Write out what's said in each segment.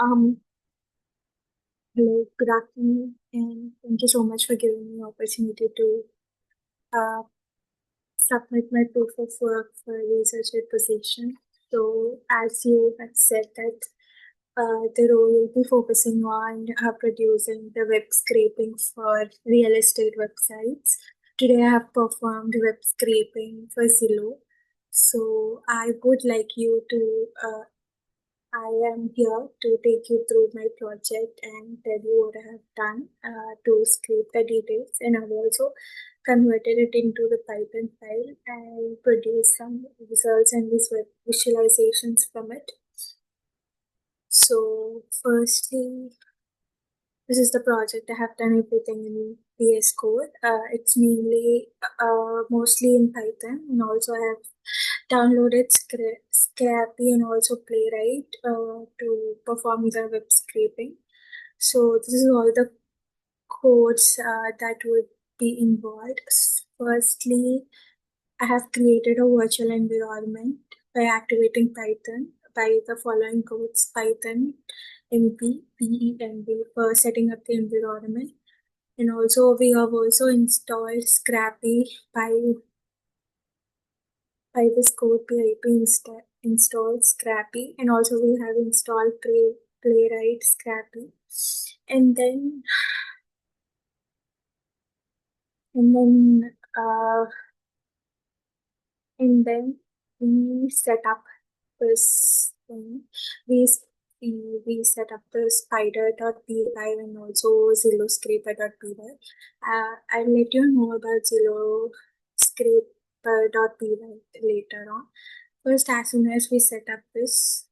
Um, Hello, good afternoon, and thank you so much for giving me the opportunity to uh, submit my proof of work for a researcher position. So, as you had said that the role will be focusing on producing the web scraping for real estate websites. Today, I have performed web scraping for Zillow. So, I would like you to I am here to take you through my project and tell you what I have done to scrape the details, and I've also converted it into the Python file and produced some results and visualizations from it. So, firstly, this is the project. I have done everything in VS Code. It's mainly mostly in Python, and also I have downloaded Scrappy and also Playwright to perform the web scraping. So this is all the codes that would be involved. Firstly, I have created a virtual environment by activating Python by the following codes: Python mp PEMB for setting up the environment. And also we have also installed Scrappy by this code PIP install Scrappy, and also we have installed Playwright Scrappy. And then and then uh, and then we set up this thing. We we set up the spider.py and also Zillow scraper.py. I'll let you know about Zillow scraper.py later on. First, as soon as we set up this,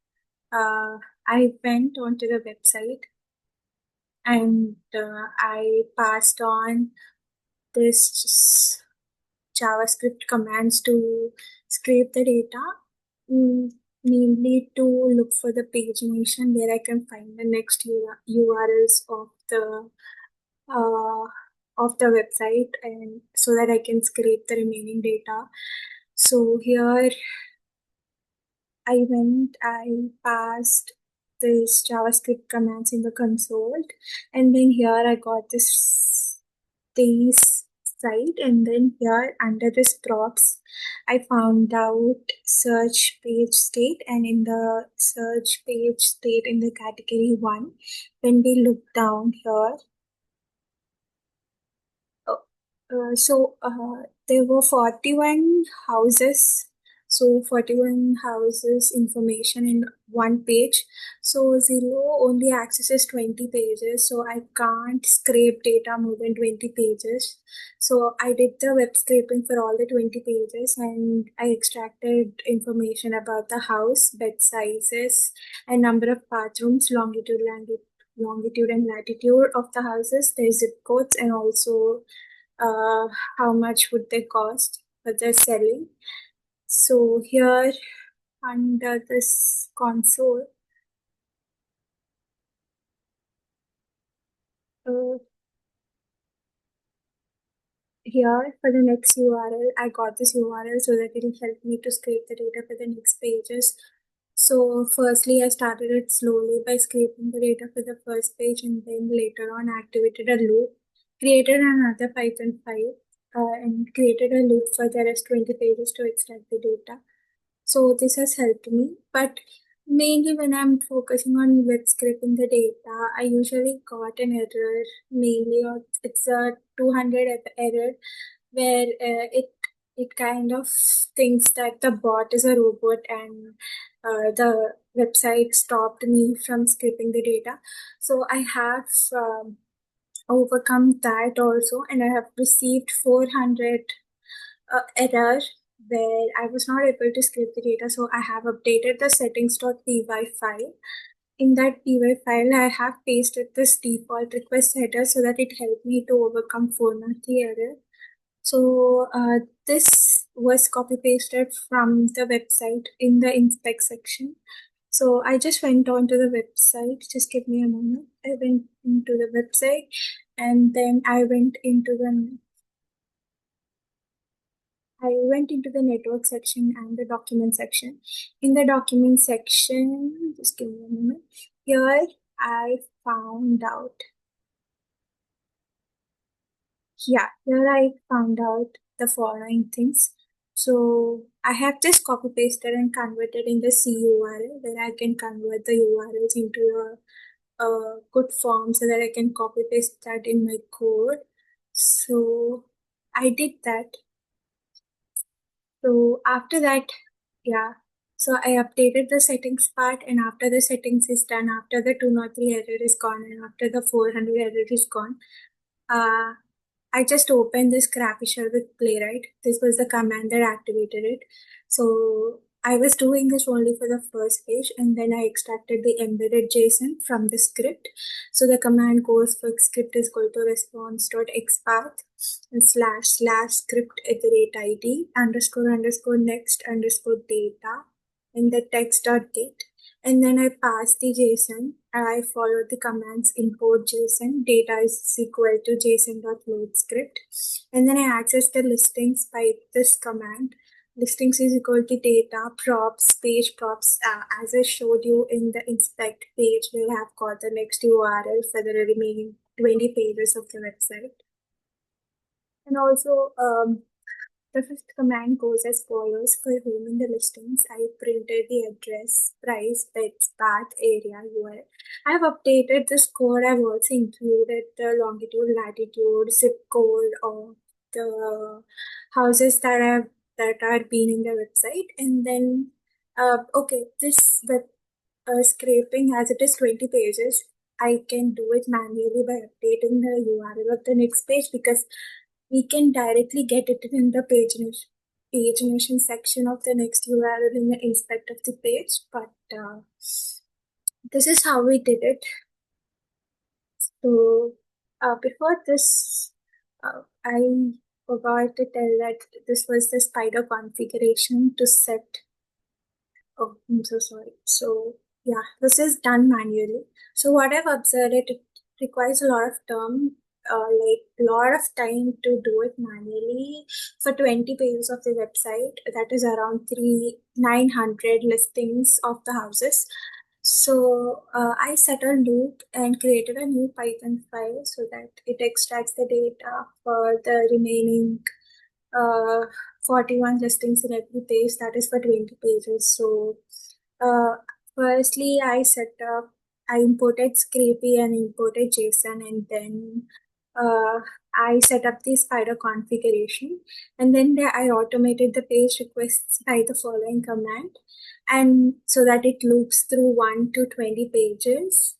I went onto the website and I passed on this JavaScript commands to scrape the data, mm, namely to look for the pagination where I can find the next URLs uh, of the website, and so that I can scrape the remaining data. So here I passed this JavaScript commands in the console, and then here I got these site, and then here under this props I found out search page state, and in the search page state in the category 1, when we look down here, uh, there were 41 houses. So 41 houses information in one page. So Zillow only accesses 20 pages. So I can't scrape data more than 20 pages. So I did the web scraping for all the 20 pages, and I extracted information about the house, bed sizes, and number of bathrooms, longitude and latitude of the houses, their zip codes, and also how much would they cost for the selling. So here under this console, uh, here for the next URL, I got this URL so that it will help me to scrape the data for the next pages. So firstly, I started it slowly by scraping the data for the first page, and then later on activated a loop, created another Python file, and created a loop for the rest 20 pages to extract the data. So this has helped me, but mainly when I'm focusing on web scraping the data, I usually got an error, mainly or it's a 200 error where it kind of thinks that the bot is a robot, and the website stopped me from scraping the data. So I have overcome that also, and I have received 400 error where I was not able to scrape the data. So I have updated the settings.py file. In that py file, I have pasted this default request header so that it helped me to overcome format the error. So this was copy pasted from the website in the inspect section. So I just went on to the website. Just give me a moment. I went into the website, and then I went into the network section and the document section. In the document section, just give me a moment. here I found out, here I found out the following things. So I have just copy pasted and converted in the CURL where I can convert the URLs into a good form so that I can copy paste that in my code. So I did that. So after that, yeah. So I updated the settings part, and after the settings is done, after the 203 error is gone, and after the 400 error is gone, uh, I just opened this Scrappy shell with Playwright. This was the command that activated it. So I was doing this only for the first page, and then I extracted the embedded JSON from the script. So the command goes for script is equal to response.xpath and / script iterate ID __ next _ data in the text.get. And then I pass the JSON. I follow the commands import JSON, data is equal to JSON.load script. And then I access the listings by this command. Listings is equal to data, props, page props, as I showed you in the inspect page where I have got the next URL for the remaining 20 pages of the website. And also, the fifth command goes as follows. For home in the listings, I printed the address, price, beds, path, area, URL. I have updated the score. I've also included the longitude, latitude, zip code of the houses that are been in the website. And then, okay, this web scraping as it is 20 pages. I can do it manually by updating the URL of the next page because we can directly get it in the pagination section of the next URL in the inspect of the page. But this is how we did it. So before this, I forgot to tell that this was the spider configuration to set. Oh, I'm so sorry. So yeah, this is done manually. So what I've observed, it requires a lot of like a lot of time to do it manually for 20 pages of the website. That is around 900 listings of the houses. So I set a loop and created a new Python file so that it extracts the data for the remaining uh, 41 listings in every page. That is for 20 pages. So uh, firstly, I imported Scrapy and imported JSON, and then uh, I set up the spider configuration, and then I automated the page requests by the following command, and so that it loops through 1 to 20 pages.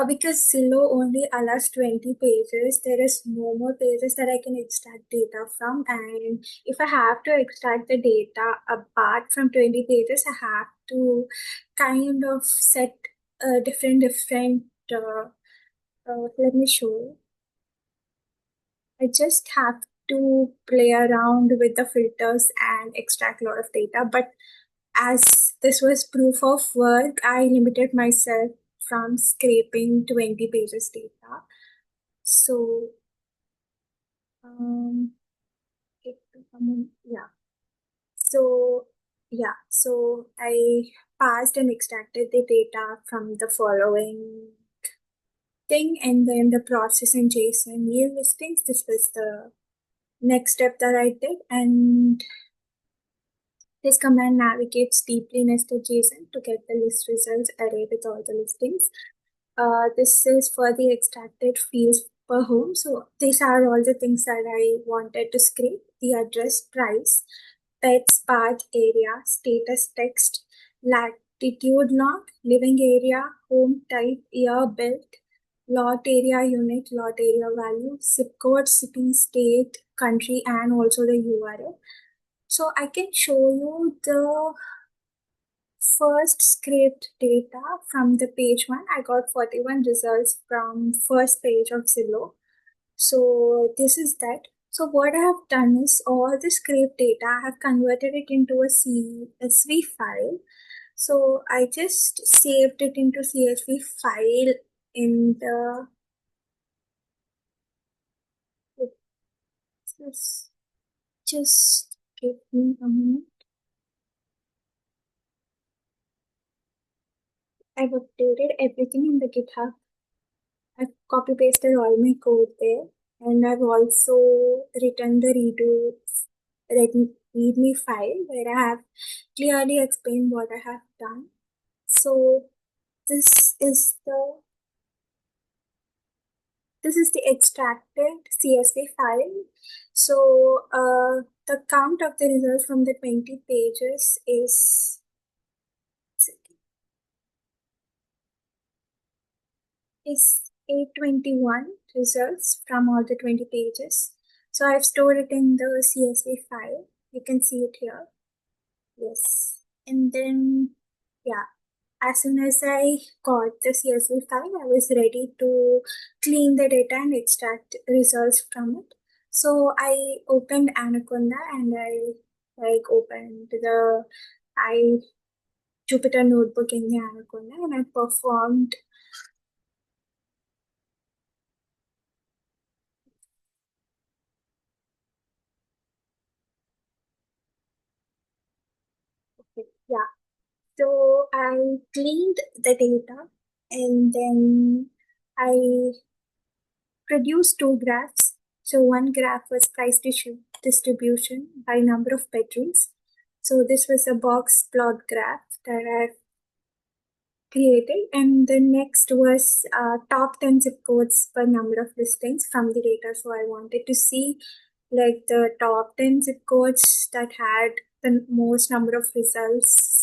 Because Zillow only allows 20 pages, there is no more pages that I can extract data from, and if I have to extract the data apart from 20 pages, I have to kind of set different let me show you. I just have to play around with the filters and extract a lot of data. But as this was proof of work, I limited myself from scraping 20 pages data. So, um, yeah. So, yeah. So I passed and extracted the data from the following thing, and then the process in JSON new listings. This was the next step that I did, and this command navigates deeply nested JSON to get the list results array with all the listings. This is for the extracted fields per home. So these are all the things that I wanted to scrape: the address, price, pets, path, area, status text, latitude log, living area, home type, year built, lot area unit, lot area value, zip code, city, state, country, and also the URL. So I can show you the first scraped data from the page one. I got 41 results from first page of Zillow. So this is that. So what I have done is all the scraped data, I have converted it into a CSV file. So I just saved it into CSV file in the just give me a minute. I've updated everything in the GitHub. I've copy pasted all my code there, and I've also written the readme file where I have clearly explained what I have done. So this is the extracted CSV file. So the count of the results from the 20 pages is 821 results from all the 20 pages. So I've stored it in the CSV file. You can see it here. Yes. And then, yeah, as soon as I got the CSV file, I was ready to clean the data and extract results from it. So I opened Anaconda and I opened the I Jupyter notebook in the Anaconda and I performed. Okay, yeah. So I cleaned the data and then I produced two graphs. So one graph was distribution by number of bedrooms. So this was a box plot graph that I created, and the next was top 10 zip codes per number of listings from the data. So I wanted to see like the top 10 zip codes that had the most number of results.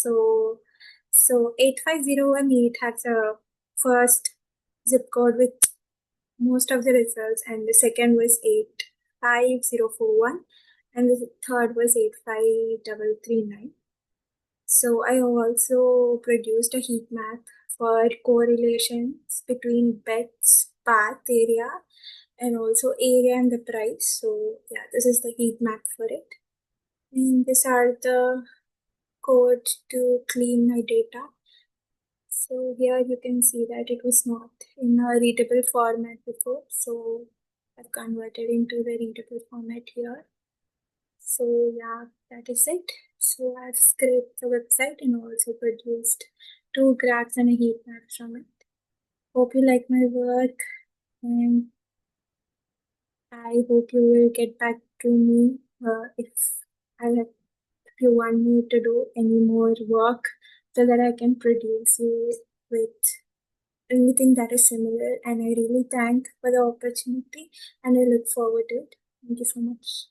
So 85018 has a first zip code with most of the results, and the second was 85041, and the third was 85339. So I also produced a heat map for correlations between bets, path area, and also area and the price. So yeah, this is the heat map for it. And these are the code to clean my data. So here you can see that it was not in a readable format before. So I've converted into the readable format here. So yeah, that is it. So I've scraped the website and also produced two graphs and a heat map from it. Hope you like my work, and I hope you will get back to me if if you want me to do any more work so that I can produce you with anything that is similar. And I really thank for the opportunity and I look forward to it. Thank you so much.